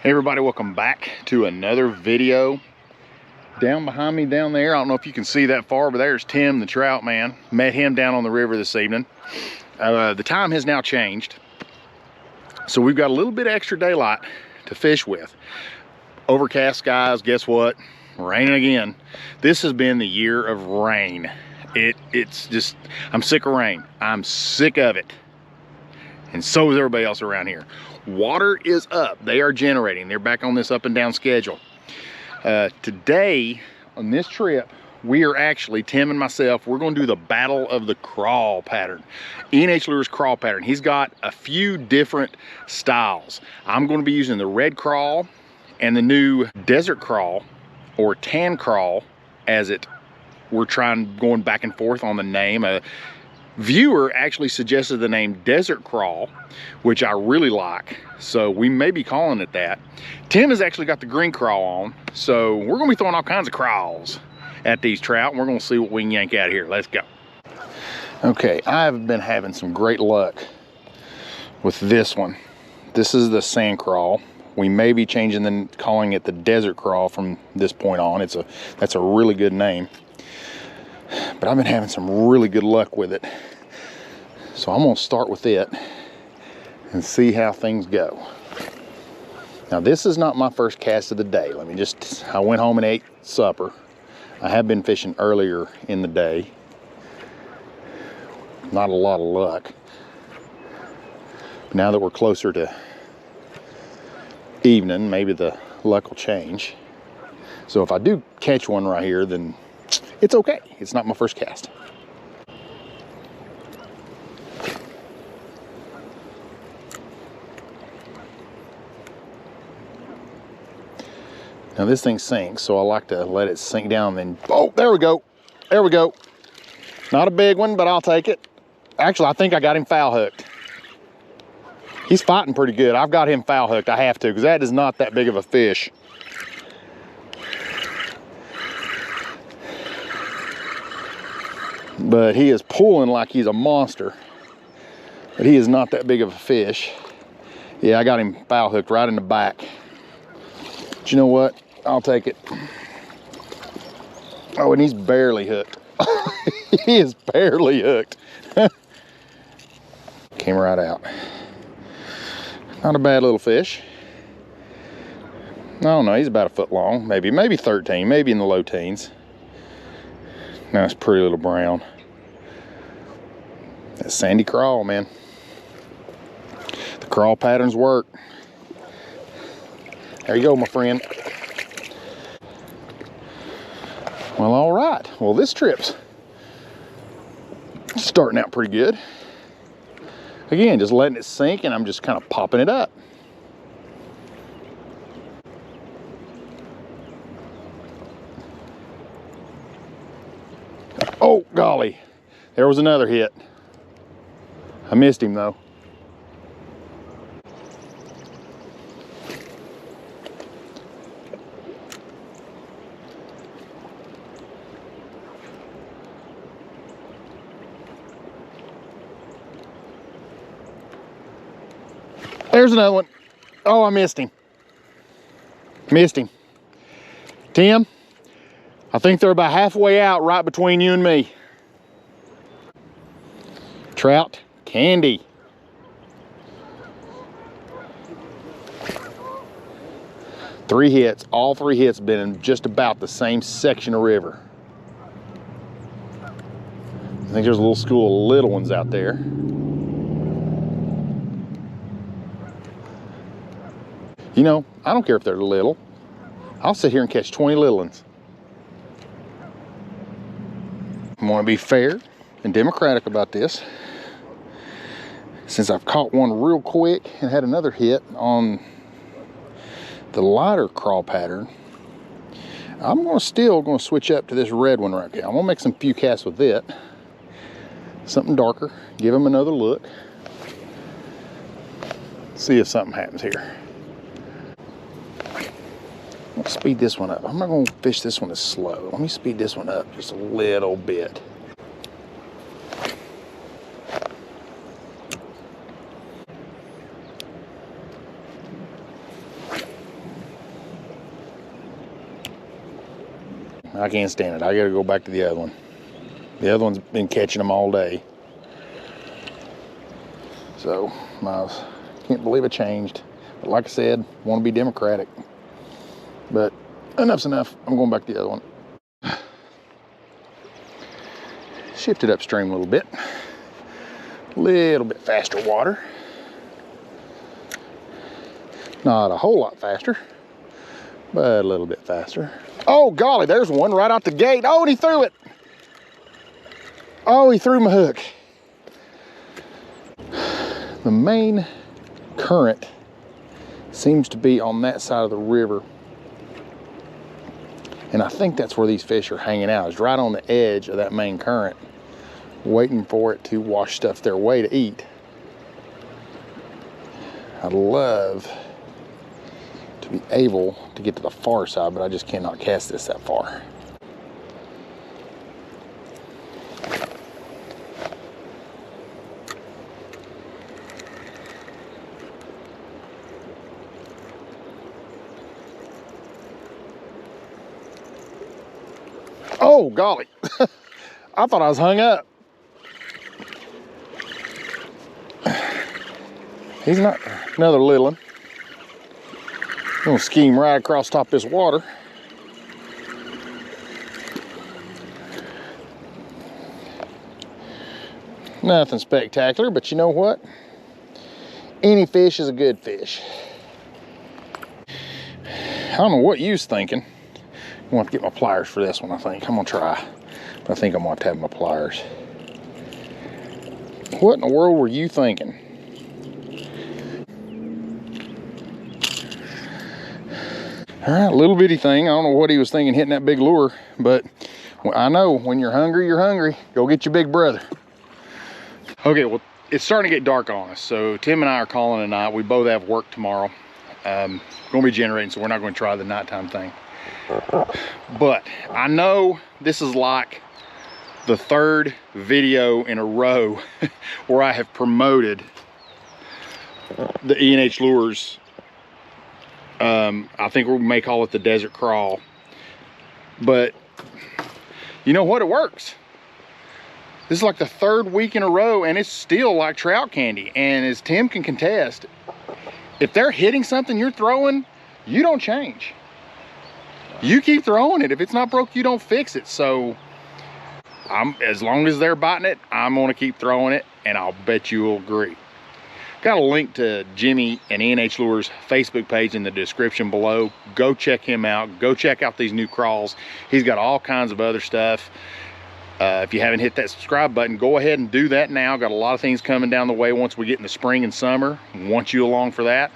Hey everybody, welcome back to another video. Down behind me down there, I don't know if you can see that far, but there's Tim the trout man. Met him down on the river this evening. The time has now changed, so we've got a little bit extra daylight to fish with. Overcast skies, guess what? Raining again. This has been the year of rain. It's just, I'm sick of rain. I'm sick of it. And so is everybody else around here. Water is up. They are generating. They're back on this up and down schedule. Today, on this trip, we are actually, Tim and myself, we're going to do the battle of the crawl pattern. E&H Lures crawl pattern. He's got a few different styles. I'm going to be using the red crawl and the new desert crawl, or tan crawl, as we're going back and forth on the name. Viewer actually suggested the name desert crawl, which I really like, so we may be calling it that. Tim has actually got the green crawl on, so we're gonna be throwing all kinds of crawls at these trout, and we're gonna see what we can yank out of here. Let's go. Okay, I've been having some great luck with this one. This is the sand crawl. We may be calling it the desert crawl from this point on. That's a really good name. But I've been having some really good luck with it. So I'm gonna start with it and see how things go. Now this is not my first cast of the day. I went home and ate supper. I have been fishing earlier in the day. Not a lot of luck. But now that we're closer to evening, maybe the luck will change. So if I do catch one right here, then it's okay. It's not my first cast. Now this thing sinks, so I like to let it sink down, then, oh, there we go. There we go. Not a big one, but I'll take it. Actually, I think I got him foul hooked. He's fighting pretty good. I've got him foul hooked. I have to, because that is not that big of a fish. But he is pulling like he's a monster. But he is not that big of a fish. Yeah, I got him foul hooked right in the back. But you know what? I'll take it. Oh, and he's barely hooked. He is barely hooked. Came right out. Not a bad little fish. I don't know, he's about a foot long, maybe 13, maybe in the low teens. Nice pretty little brown. That sandy crawl, man. The crawl patterns work. There you go, my friend. Well, all right. Well, this trip's starting out pretty good. Again, just letting it sink, and I'm just kind of popping it up. Oh, golly. There was another hit. I missed him, though. There's another one. Oh, I missed him. Missed him. Tim, I think they're about halfway out right between you and me. Trout candy. Three hits. All three hits have been in just about the same section of river. I think there's a little school of little ones out there. You know, I don't care if they're little. I'll sit here and catch 20 little ones. I want to be fair and democratic about this. Since I've caught one real quick and had another hit on the lighter crawl pattern, I'm still going to switch up to this red one right here. I'm going to make some few casts with it. Something darker. Give him another look. See if something happens here. Let's speed this one up. I'm not going to fish this one as slow. Let me speed this one up just a little bit. I can't stand it. I gotta go back to the other one. The other one's been catching them all day. So, I can't believe I changed. But like I said, want to be democratic. But enough's enough. I'm going back to the other one. Shifted upstream a little bit. A little bit faster water. Not a whole lot faster, but a little bit faster. Oh golly, there's one right out the gate. Oh, and he threw it. Oh, he threw my hook. The main current seems to be on that side of the river. And I think that's where these fish are hanging out. It's right on the edge of that main current, waiting for it to wash stuff their way to eat. I'd love to be able to get to the far side, but I just cannot cast this that far. Oh golly, I thought I was hung up. He's not. Another little one. Gonna scheme right across top of this water. Nothing spectacular, but you know what? Any fish is a good fish. I don't know what you was thinking. I'm gonna have to get my pliers for this one, I think. I'm gonna try. But I think I'm gonna have to have my pliers. What in the world were you thinking? All right, little bitty thing. I don't know what he was thinking hitting that big lure, but I know when you're hungry, you're hungry. Go get your big brother. Okay, well, it's starting to get dark on us. So Tim and I are calling it a night. We both have work tomorrow. Gonna be generating, so we're not gonna try the nighttime thing. But I know this is like the third video in a row where I have promoted the E&H lures. I think we may call it the desert crawl, but you know what, it works. This is like the third week in a row, and it's still like trout candy. And as Tim can contest, if they're hitting something you're throwing, you don't change. You keep throwing it. If it's not broke, you don't fix it. So as long as they're biting it, I'm gonna keep throwing it, and I'll bet you'll agree. Got a link to Jimmy and E&H Lures Facebook page in the description below. Go check him out. Go check out these new crawls. He's got all kinds of other stuff. If you haven't hit that subscribe button, go ahead and do that now. Got a lot of things coming down the way once we get into spring and summer. Want you along for that.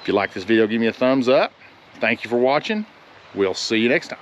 If you like this video, give me a thumbs up. Thank you for watching. We'll see you next time.